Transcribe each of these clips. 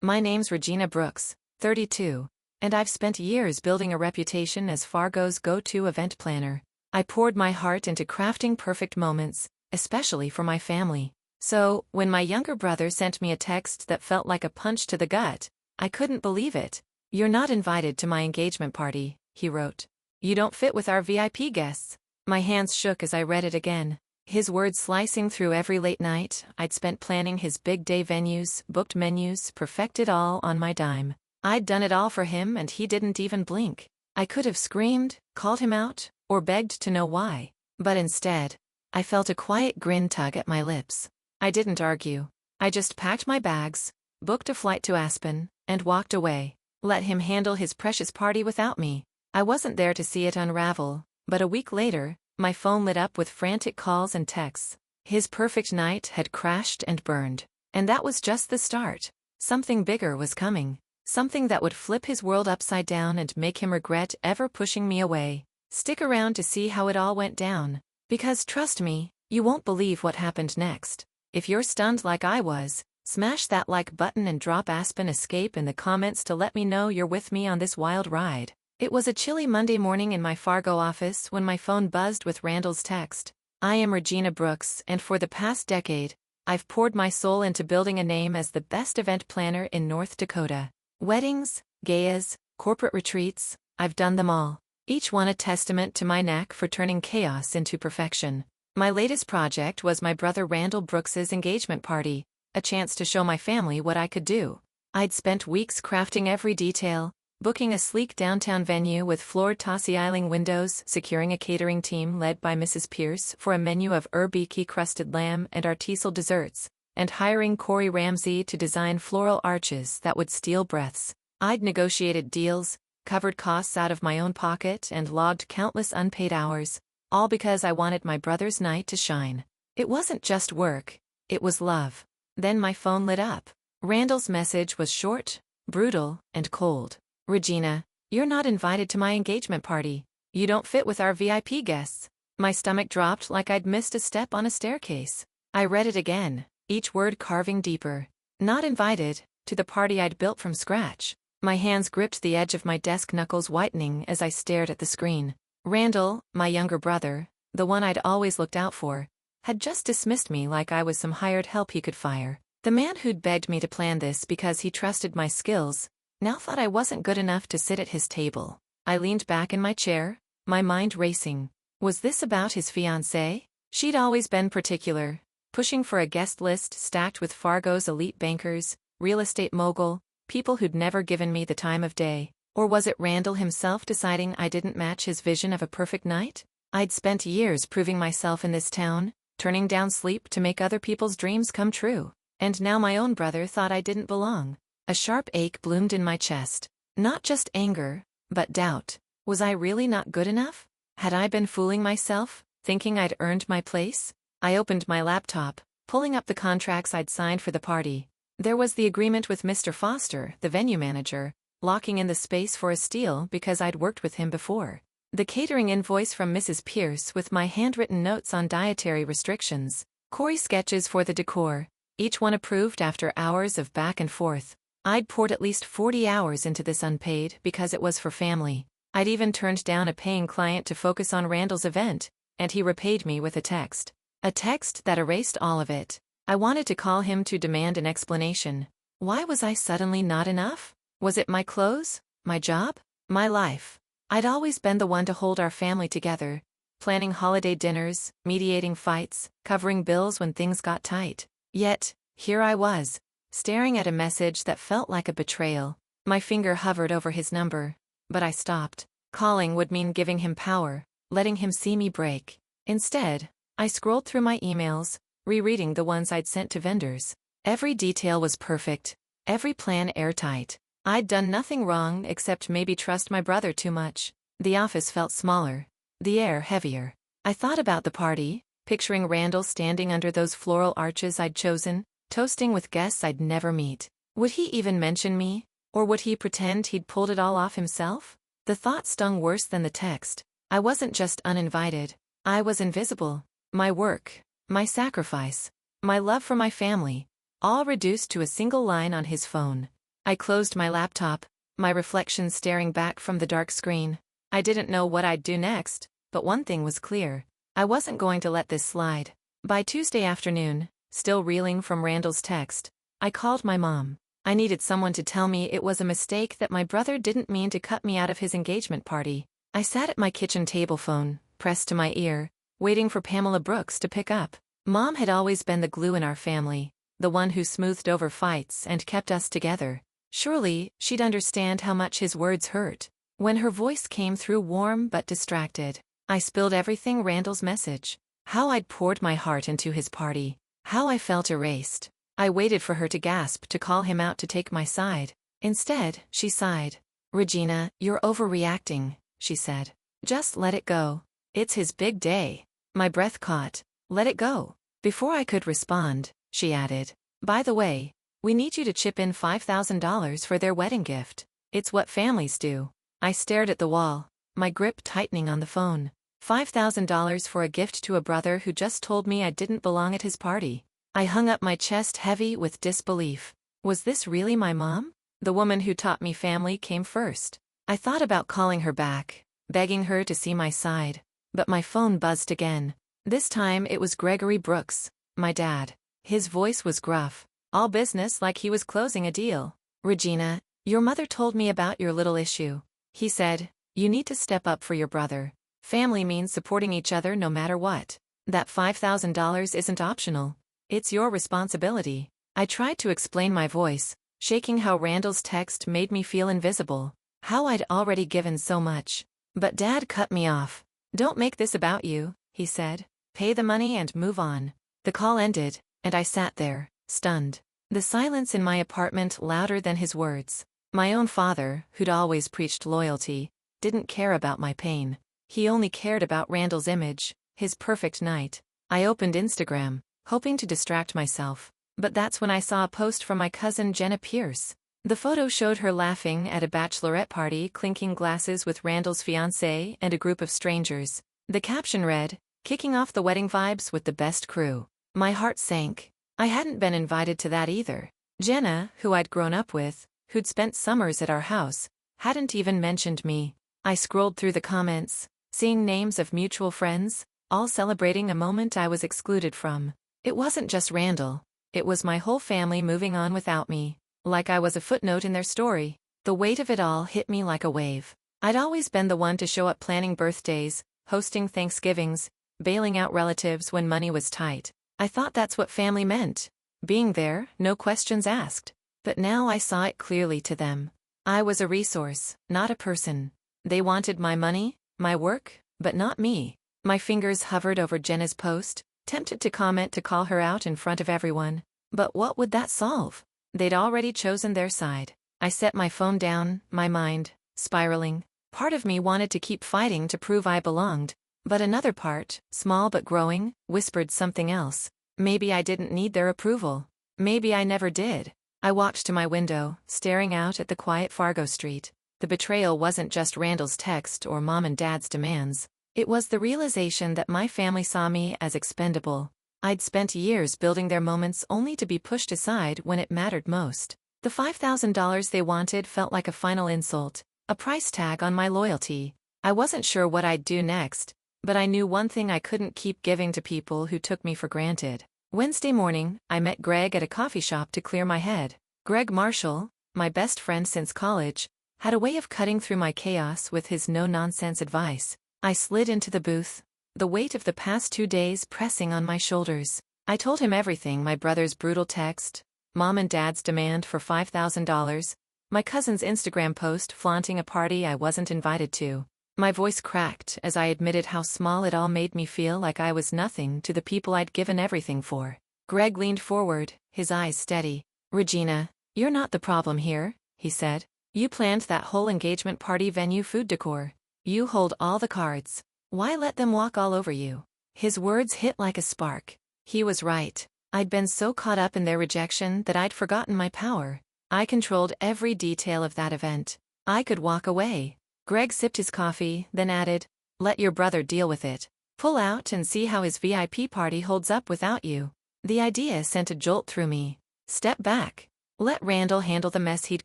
My name's Regina Brooks, 32, and I've spent years building a reputation as Fargo's go-to event planner. I poured my heart into crafting perfect moments, especially for my family. So, when my younger brother sent me a text that felt like a punch to the gut, I couldn't believe it. "You're not invited to my engagement party," he wrote. "You don't fit with our VIP guests." My hands shook as I read it again. His words slicing through every late night I'd spent planning his big day venues, booked menus, perfected all on my dime. I'd done it all for him and he didn't even blink. I could have screamed, called him out, or begged to know why. But instead, I felt a quiet grin tug at my lips. I didn't argue. I just packed my bags, booked a flight to Aspen, and walked away. Let him handle his precious party without me. I wasn't there to see it unravel, but a week later, my phone lit up with frantic calls and texts. His perfect night had crashed and burned. And that was just the start. Something bigger was coming. Something that would flip his world upside down and make him regret ever pushing me away. Stick around to see how it all went down. Because trust me, you won't believe what happened next. If you're stunned like I was, smash that like button and drop Aspen Escape in the comments to let me know you're with me on this wild ride. It was a chilly Monday morning in my Fargo office when my phone buzzed with Randall's text. "I am Regina Brooks, and for the past decade, I've poured my soul into building a name as the best event planner in North Dakota. Weddings, galas, corporate retreats, I've done them all. Each one a testament to my knack for turning chaos into perfection. My latest project was my brother Randall Brooks's engagement party, a chance to show my family what I could do. I'd spent weeks crafting every detail, booking a sleek downtown venue with floored Tassie-Eiling windows, securing a catering team led by Mrs. Pierce for a menu of herbiki-crusted lamb and artisanal desserts, and hiring Corey Ramsey to design floral arches that would steal breaths. I'd negotiated deals, covered costs out of my own pocket and logged countless unpaid hours, all because I wanted my brother's night to shine. It wasn't just work, it was love. Then my phone lit up. Randall's message was short, brutal, and cold. "Regina, you're not invited to my engagement party. You don't fit with our VIP guests." My stomach dropped like I'd missed a step on a staircase. I read it again, each word carving deeper. Not invited, to the party I'd built from scratch. My hands gripped the edge of my desk, knuckles whitening as I stared at the screen. Randall, my younger brother, the one I'd always looked out for, had just dismissed me like I was some hired help he could fire. The man who'd begged me to plan this because he trusted my skills, now thought I wasn't good enough to sit at his table. I leaned back in my chair, my mind racing. Was this about his fiancée? She'd always been particular, pushing for a guest list stacked with Fargo's elite bankers, real estate mogul, people who'd never given me the time of day. Or was it Randall himself deciding I didn't match his vision of a perfect night? I'd spent years proving myself in this town, turning down sleep to make other people's dreams come true. And now my own brother thought I didn't belong. A sharp ache bloomed in my chest. Not just anger, but doubt. Was I really not good enough? Had I been fooling myself, thinking I'd earned my place? I opened my laptop, pulling up the contracts I'd signed for the party. There was the agreement with Mr. Foster, the venue manager, locking in the space for a steal because I'd worked with him before. The catering invoice from Mrs. Pierce with my handwritten notes on dietary restrictions. Corey sketches for the decor, each one approved after hours of back and forth. I'd poured at least 40 hours into this unpaid because it was for family. I'd even turned down a paying client to focus on Randall's event, and he repaid me with a text. A text that erased all of it. I wanted to call him to demand an explanation. Why was I suddenly not enough? Was it my clothes, my job, my life? I'd always been the one to hold our family together, planning holiday dinners, mediating fights, covering bills when things got tight. Yet, here I was, staring at a message that felt like a betrayal. My finger hovered over his number, but I stopped. Calling would mean giving him power, letting him see me break. Instead, I scrolled through my emails, rereading the ones I'd sent to vendors. Every detail was perfect, every plan airtight. I'd done nothing wrong except maybe trust my brother too much. The office felt smaller, the air heavier. I thought about the party, picturing Randall standing under those floral arches I'd chosen, toasting with guests I'd never meet. Would he even mention me, or would he pretend he'd pulled it all off himself? The thought stung worse than the text. I wasn't just uninvited, I was invisible. My work, my sacrifice, my love for my family, all reduced to a single line on his phone. I closed my laptop, my reflection staring back from the dark screen. I didn't know what I'd do next, but one thing was clear. I wasn't going to let this slide. By Tuesday afternoon, still reeling from Randall's text, I called my mom. I needed someone to tell me it was a mistake, that my brother didn't mean to cut me out of his engagement party. I sat at my kitchen table, phone pressed to my ear, waiting for Pamela Brooks to pick up. Mom had always been the glue in our family, the one who smoothed over fights and kept us together. Surely, she'd understand how much his words hurt. When her voice came through warm but distracted, I spilled everything: Randall's message, how I'd poured my heart into his party, how I felt erased. I waited for her to gasp, to call him out, to take my side. Instead, she sighed. "Regina, you're overreacting," she said. "Just let it go. It's his big day." My breath caught. "Let it go." Before I could respond, she added, "By the way, we need you to chip in $5,000 for their wedding gift. It's what families do." I stared at the wall, my grip tightening on the phone. $5,000 for a gift to a brother who just told me I didn't belong at his party. I hung up my chest, heavy with disbelief. Was this really my mom? The woman who taught me family came first. I thought about calling her back, begging her to see my side. But my phone buzzed again. This time it was Gregory Brooks, my dad. His voice was gruff, all business, like he was closing a deal. "Regina, your mother told me about your little issue," he said. "You need to step up for your brother. Family means supporting each other no matter what. That $5,000 isn't optional. It's your responsibility." I tried to explain, my voice shaking, how Randall's text made me feel invisible, how I'd already given so much. But Dad cut me off. "Don't make this about you," he said. "Pay the money and move on." The call ended, and I sat there, stunned. The silence in my apartment louder than his words. My own father, who'd always preached loyalty, didn't care about my pain. He only cared about Randall's image, his perfect night. I opened Instagram, hoping to distract myself. But that's when I saw a post from my cousin Jenna Pierce. The photo showed her laughing at a bachelorette party, clinking glasses with Randall's fiancé and a group of strangers. The caption read, "Kicking off the wedding vibes with the best crew." My heart sank. I hadn't been invited to that either. Jenna, who I'd grown up with, who'd spent summers at our house, hadn't even mentioned me. I scrolled through the comments, seeing names of mutual friends, all celebrating a moment I was excluded from. It wasn't just Randall. It was my whole family moving on without me, like I was a footnote in their story. The weight of it all hit me like a wave. I'd always been the one to show up, planning birthdays, hosting Thanksgivings, bailing out relatives when money was tight. I thought that's what family meant. Being there, no questions asked. But now I saw it clearly to them. I was a resource, not a person. They wanted my money, my work, but not me. My fingers hovered over Jenna's post, tempted to comment, to call her out in front of everyone. But what would that solve? They'd already chosen their side. I set my phone down, my mind spiraling. Part of me wanted to keep fighting to prove I belonged, but another part, small but growing, whispered something else. Maybe I didn't need their approval. Maybe I never did. I walked to my window, staring out at the quiet Fargo street. The betrayal wasn't just Randall's text or Mom and Dad's demands. It was the realization that my family saw me as expendable. I'd spent years building their moments only to be pushed aside when it mattered most. The $5,000 they wanted felt like a final insult, a price tag on my loyalty. I wasn't sure what I'd do next, but I knew one thing: I couldn't keep giving to people who took me for granted. Wednesday morning, I met Greg at a coffee shop to clear my head. Greg Marshall, my best friend since college, had a way of cutting through my chaos with his no-nonsense advice. I slid into the booth, the weight of the past 2 days pressing on my shoulders. I told him everything: my brother's brutal text, Mom and Dad's demand for $5,000, my cousin's Instagram post flaunting a party I wasn't invited to. My voice cracked as I admitted how small it all made me feel, like I was nothing to the people I'd given everything for. Greg leaned forward, his eyes steady. "Regina, you're not the problem here," he said. "You planned that whole engagement party, venue, food, decor. You hold all the cards. Why let them walk all over you?" His words hit like a spark. He was right. I'd been so caught up in their rejection that I'd forgotten my power. I controlled every detail of that event. I could walk away. Greg sipped his coffee, then added, "Let your brother deal with it. Pull out and see how his VIP party holds up without you." The idea sent a jolt through me. "Step back. Let Randall handle the mess he'd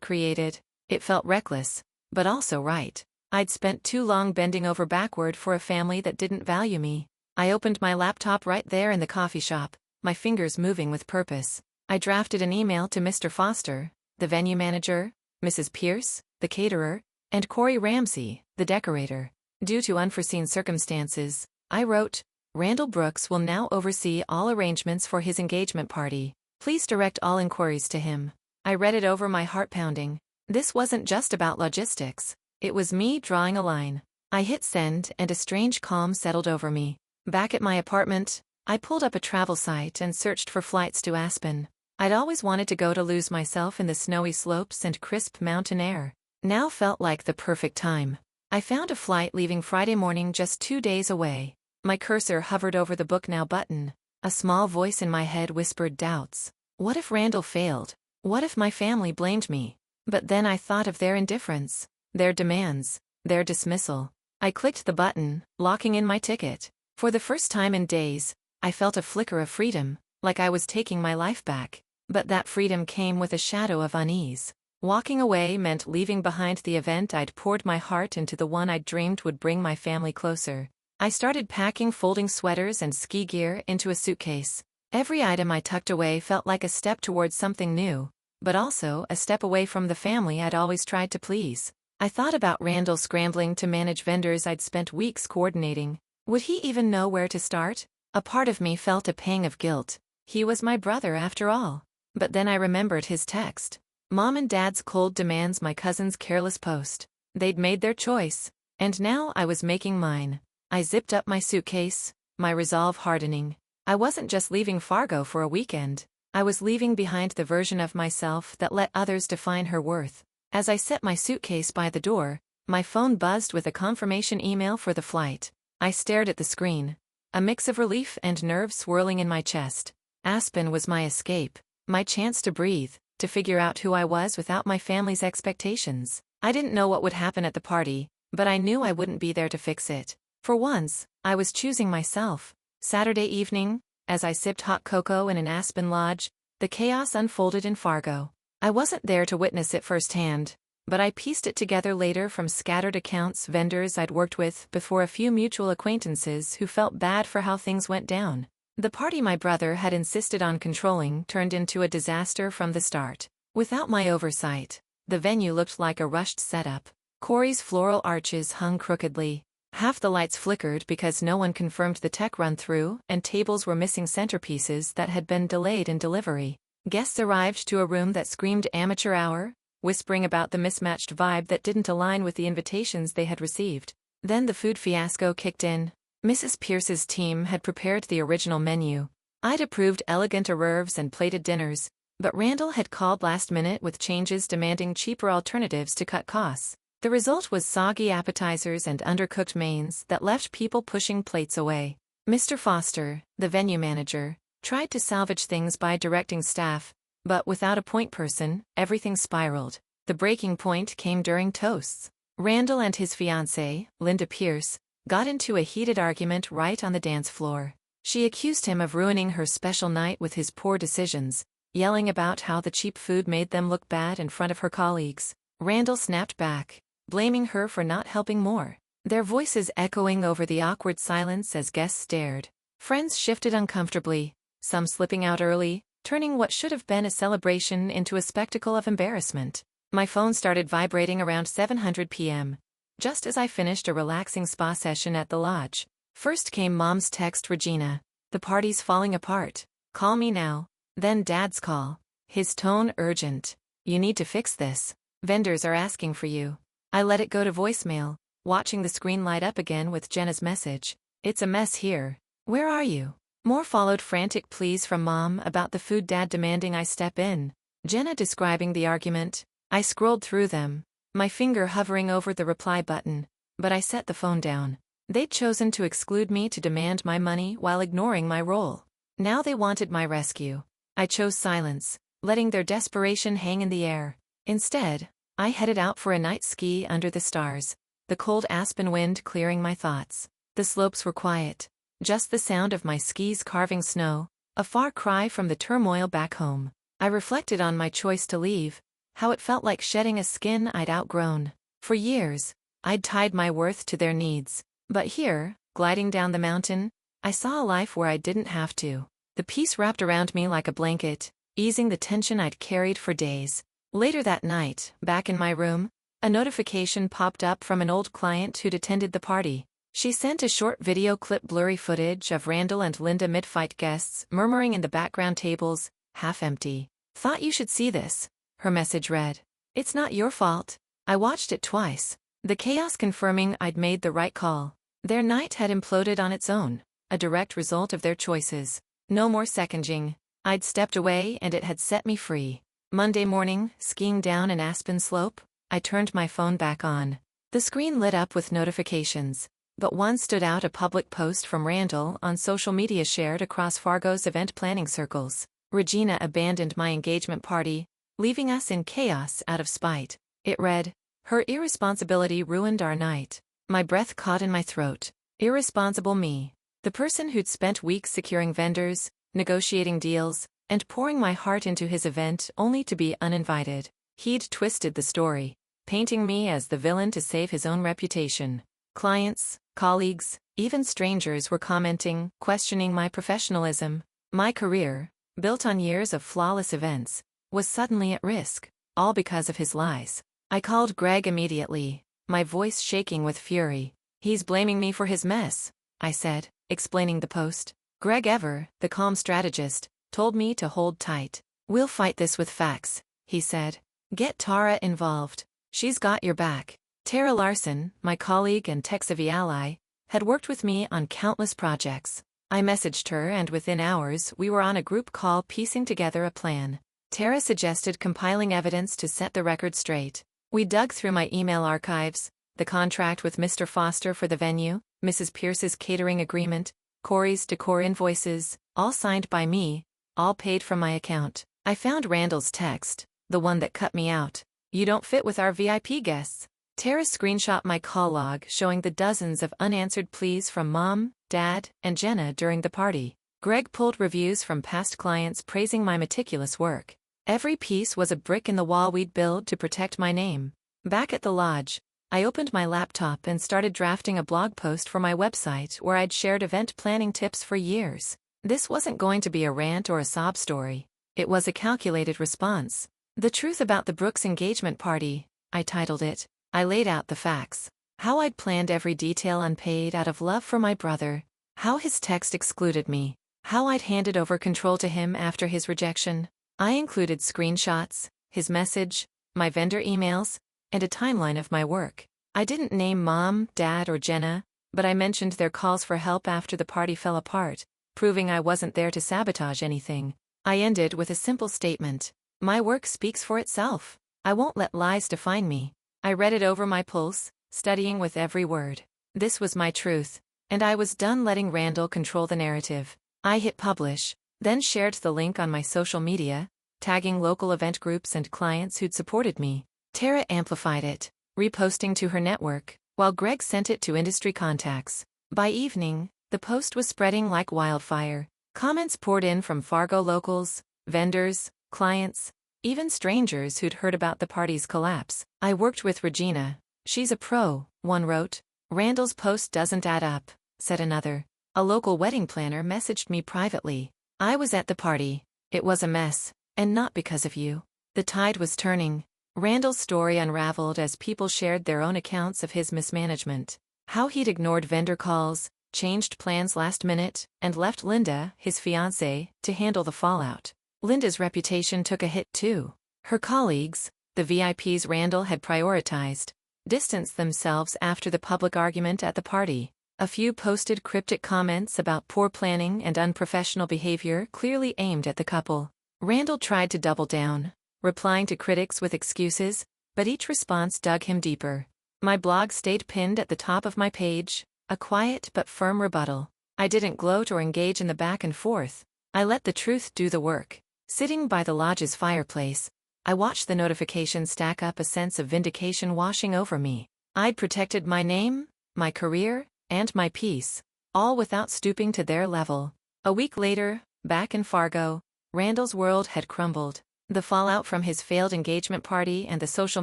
created. It felt reckless, but also right. I'd spent too long bending over backward for a family that didn't value me. I opened my laptop right there in the coffee shop, my fingers moving with purpose. I drafted an email to Mr. Foster, the venue manager, Mrs. Pierce, the caterer, and Corey Ramsey, the decorator. Due to unforeseen circumstances, I wrote, Randall Brooks will now oversee all arrangements for his engagement party. Please direct all inquiries to him. I read it over, my heart pounding. This wasn't just about logistics. It was me drawing a line. I hit send and a strange calm settled over me. Back at my apartment, I pulled up a travel site and searched for flights to Aspen. I'd always wanted to go to lose myself in the snowy slopes and crisp mountain air. Now felt like the perfect time. I found a flight leaving Friday morning just 2 days away. My cursor hovered over the Book Now button. A small voice in my head whispered doubts. What if Randall failed? What if my family blamed me? But then I thought of their indifference, their demands, their dismissal. I clicked the button, locking in my ticket. For the first time in days, I felt a flicker of freedom, like I was taking my life back. But that freedom came with a shadow of unease. Walking away meant leaving behind the event I'd poured my heart into, the one I'd dreamed would bring my family closer. I started packing folding sweaters and ski gear into a suitcase. Every item I tucked away felt like a step towards something new, but also a step away from the family I'd always tried to please. I thought about Randall scrambling to manage vendors I'd spent weeks coordinating. Would he even know where to start? A part of me felt a pang of guilt. He was my brother after all. But then I remembered his text. Mom and Dad's cold demands, my cousin's careless post. They'd made their choice, and now I was making mine. I zipped up my suitcase, my resolve hardening. I wasn't just leaving Fargo for a weekend. I was leaving behind the version of myself that let others define her worth. As I set my suitcase by the door, my phone buzzed with a confirmation email for the flight. I stared at the screen, a mix of relief and nerves swirling in my chest. Aspen was my escape, my chance to breathe, to figure out who I was without my family's expectations. I didn't know what would happen at the party, but I knew I wouldn't be there to fix it. For once, I was choosing myself. Saturday evening, as I sipped hot cocoa in an Aspen lodge, the chaos unfolded in Fargo. I wasn't there to witness it firsthand, but I pieced it together later from scattered accounts, vendors I'd worked with before, a few mutual acquaintances who felt bad for how things went down. The party my brother had insisted on controlling turned into a disaster from the start. Without my oversight, the venue looked like a rushed setup. Corey's floral arches hung crookedly. Half the lights flickered because no one confirmed the tech run-through, and tables were missing centerpieces that had been delayed in delivery. Guests arrived to a room that screamed amateur hour, whispering about the mismatched vibe that didn't align with the invitations they had received. Then the food fiasco kicked in. Mrs. Pierce's team had prepared the original menu. I'd approved elegant hors and plated dinners, but Randall had called last minute with changes demanding cheaper alternatives to cut costs. The result was soggy appetizers and undercooked mains that left people pushing plates away. Mr. Foster, the venue manager, tried to salvage things by directing staff, but without a point person, everything spiraled. The breaking point came during toasts. Randall and his fiancée, Linda Pierce, got into a heated argument right on the dance floor. She accused him of ruining her special night with his poor decisions, yelling about how the cheap food made them look bad in front of her colleagues. Randall snapped back, blaming her for not helping more, their voices echoing over the awkward silence as guests stared. Friends shifted uncomfortably, some slipping out early, turning what should have been a celebration into a spectacle of embarrassment. My phone started vibrating around 7:00 p.m., just as I finished a relaxing spa session at the lodge. First came Mom's text, Regina, the party's falling apart. Call me now. Then Dad's call, his tone urgent. You need to fix this. Vendors are asking for you. I let it go to voicemail, watching the screen light up again with Jenna's message. It's a mess here. Where are you? More followed, frantic pleas from Mom about the food, Dad demanding I step in, Jenna describing the argument. I scrolled through them, my finger hovering over the reply button, but I set the phone down. They'd chosen to exclude me to demand my money while ignoring my role. Now they wanted my rescue. I chose silence, letting their desperation hang in the air. Instead, I headed out for a night ski under the stars, the cold Aspen wind clearing my thoughts. The slopes were quiet, just the sound of my skis carving snow, a far cry from the turmoil back home. I reflected on my choice to leave, how it felt like shedding a skin I'd outgrown. For years, I'd tied my worth to their needs. But here, gliding down the mountain, I saw a life where I didn't have to. The peace wrapped around me like a blanket, easing the tension I'd carried for days. Later that night, back in my room, a notification popped up from an old client who'd attended the party. She sent a short video clip, blurry footage of Randall and Linda mid-fight guests murmuring in the background, tables, half empty. "Thought you should see this," her message read. "It's not your fault." I watched it twice, the chaos confirming I'd made the right call. Their night had imploded on its own, a direct result of their choices. No more seconding. I'd stepped away and it had set me free. Monday morning, skiing down an Aspen slope, I turned my phone back on. The screen lit up with notifications, but one stood out: a public post from Randall on social media shared across Fargo's event planning circles. "Regina abandoned my engagement party, leaving us in chaos out of spite." It read, "Her irresponsibility ruined our night." My breath caught in my throat. Irresponsible me. The person who'd spent weeks securing vendors, negotiating deals, and pouring my heart into his event only to be uninvited. He'd twisted the story, painting me as the villain to save his own reputation. Clients, colleagues, even strangers were commenting, questioning my professionalism. My career, built on years of flawless events, was suddenly at risk, all because of his lies. I called Greg immediately, my voice shaking with fury. "He's blaming me for his mess," I said, explaining the post. Greg Ever, the calm strategist, told me to hold tight. "We'll fight this with facts," he said. "Get Tara involved. She's got your back." Tara Larson, my colleague and tech-savvy ally, had worked with me on countless projects. I messaged her and within hours we were on a group call piecing together a plan. Tara suggested compiling evidence to set the record straight. We dug through my email archives, the contract with Mr. Foster for the venue, Mrs. Pierce's catering agreement, Corey's decor invoices, all signed by me, all paid from my account. I found Randall's text, the one that cut me out. "You don't fit with our VIP guests." Tara screenshot my call log showing the dozens of unanswered pleas from Mom, Dad, and Jenna during the party. Greg pulled reviews from past clients praising my meticulous work. Every piece was a brick in the wall we'd built to protect my name. Back at the lodge, I opened my laptop and started drafting a blog post for my website where I'd shared event planning tips for years. This wasn't going to be a rant or a sob story. It was a calculated response. "The Truth About the Brooks Engagement Party," I titled it. I laid out the facts. How I'd planned every detail unpaid out of love for my brother. How his text excluded me. How I'd handed over control to him after his rejection. I included screenshots, his message, my vendor emails, and a timeline of my work. I didn't name Mom, Dad, or Jenna, but I mentioned their calls for help after the party fell apart, proving I wasn't there to sabotage anything. I ended with a simple statement. "My work speaks for itself. I won't let lies define me." I read it over my pulse, studying with every word. This was my truth, and I was done letting Randall control the narrative. I hit publish, then shared the link on my social media, tagging local event groups and clients who'd supported me. Tara amplified it, reposting to her network, while Greg sent it to industry contacts. By evening, the post was spreading like wildfire. Comments poured in from Fargo locals, vendors, clients, even strangers who'd heard about the party's collapse. "I worked with Regina. She's a pro," one wrote. "Randall's post doesn't add up," said another. A local wedding planner messaged me privately. "I was at the party. It was a mess, and not because of you." The tide was turning. Randall's story unraveled as people shared their own accounts of his mismanagement. How he'd ignored vendor calls, changed plans last minute, and left Linda, his fiancée, to handle the fallout. Linda's reputation took a hit too. Her colleagues, the VIPs Randall had prioritized, distanced themselves after the public argument at the party. A few posted cryptic comments about poor planning and unprofessional behavior clearly aimed at the couple. Randall tried to double down, replying to critics with excuses, but each response dug him deeper. My blog stayed pinned at the top of my page, a quiet but firm rebuttal. I didn't gloat or engage in the back and forth. I let the truth do the work. Sitting by the lodge's fireplace, I watched the notifications stack up, a sense of vindication washing over me. I'd protected my name, my career, and my peace, all without stooping to their level. A week later, back in Fargo, Randall's world had crumbled. The fallout from his failed engagement party and the social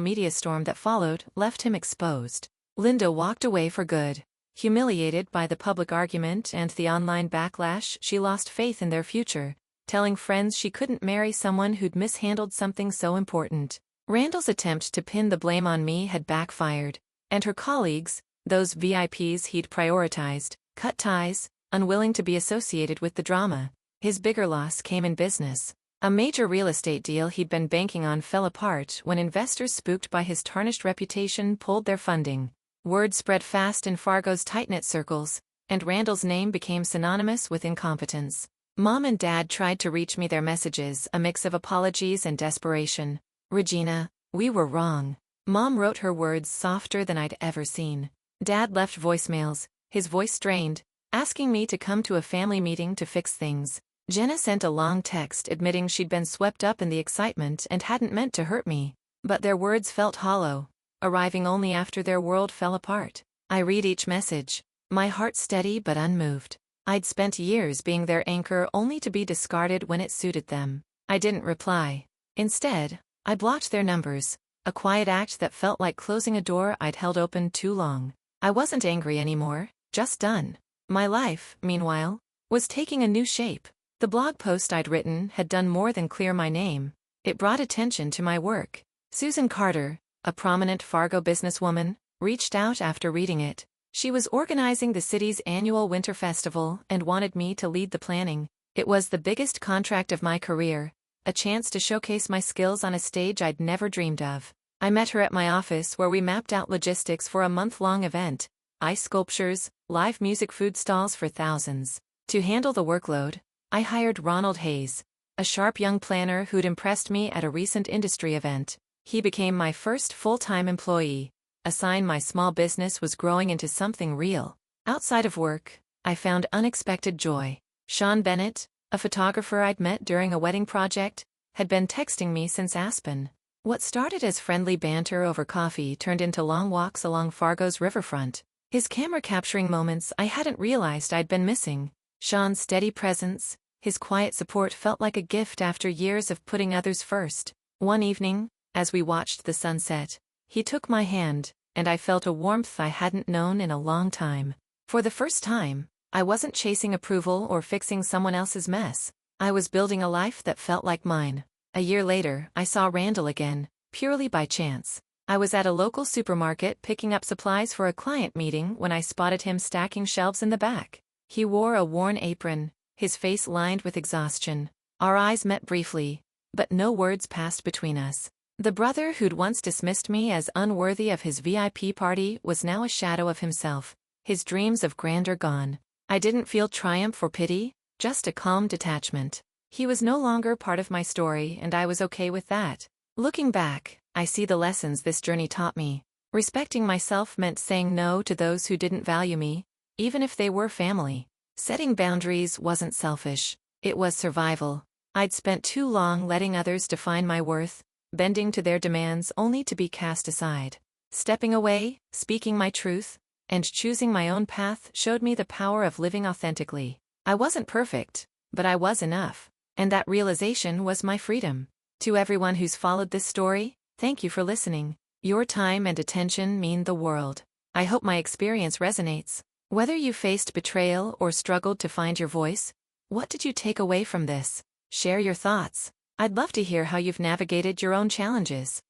media storm that followed left him exposed. Linda walked away for good. Humiliated by the public argument and the online backlash, she lost faith in their future, telling friends she couldn't marry someone who'd mishandled something so important. Randall's attempt to pin the blame on me had backfired, and her colleagues, those VIPs he'd prioritized, cut ties, unwilling to be associated with the drama. His bigger loss came in business. A major real estate deal he'd been banking on fell apart when investors spooked by his tarnished reputation pulled their funding. Word spread fast in Fargo's tight-knit circles, and Randall's name became synonymous with incompetence. Mom and Dad tried to reach me, their messages a mix of apologies and desperation. "Regina, we were wrong." Mom wrote her words softer than I'd ever seen. Dad left voicemails, his voice strained, asking me to come to a family meeting to fix things. Jenna sent a long text admitting she'd been swept up in the excitement and hadn't meant to hurt me. But their words felt hollow, arriving only after their world fell apart. I read each message, my heart steady but unmoved. I'd spent years being their anchor only to be discarded when it suited them. I didn't reply. Instead, I blocked their numbers, a quiet act that felt like closing a door I'd held open too long. I wasn't angry anymore, just done. My life, meanwhile, was taking a new shape. The blog post I'd written had done more than clear my name. It brought attention to my work. Susan Carter, a prominent Fargo businesswoman, reached out after reading it. She was organizing the city's annual winter festival and wanted me to lead the planning. It was the biggest contract of my career, a chance to showcase my skills on a stage I'd never dreamed of. I met her at my office where we mapped out logistics for a month-long event, ice sculptures, live music, food stalls for thousands. To handle the workload, I hired Ronald Hayes, a sharp young planner who'd impressed me at a recent industry event. He became my first full-time employee, a sign my small business was growing into something real. Outside of work, I found unexpected joy. Sean Bennett, a photographer I'd met during a wedding project, had been texting me since Aspen. What started as friendly banter over coffee turned into long walks along Fargo's riverfront, his camera capturing moments I hadn't realized I'd been missing. Sean's steady presence, his quiet support felt like a gift after years of putting others first. One evening, as we watched the sunset, he took my hand, and I felt a warmth I hadn't known in a long time. For the first time, I wasn't chasing approval or fixing someone else's mess. I was building a life that felt like mine. A year later, I saw Randall again, purely by chance. I was at a local supermarket picking up supplies for a client meeting when I spotted him stacking shelves in the back. He wore a worn apron, his face lined with exhaustion. Our eyes met briefly, but no words passed between us. The brother who'd once dismissed me as unworthy of his VIP party was now a shadow of himself, his dreams of grandeur gone. I didn't feel triumph or pity, just a calm detachment. He was no longer part of my story, and I was okay with that. Looking back, I see the lessons this journey taught me. Respecting myself meant saying no to those who didn't value me, even if they were family. Setting boundaries wasn't selfish, it was survival. I'd spent too long letting others define my worth, bending to their demands only to be cast aside. Stepping away, speaking my truth, and choosing my own path showed me the power of living authentically. I wasn't perfect, but I was enough, and that realization was my freedom. To everyone who's followed this story, thank you for listening. Your time and attention mean the world. I hope my experience resonates. Whether you faced betrayal or struggled to find your voice, what did you take away from this? Share your thoughts. I'd love to hear how you've navigated your own challenges.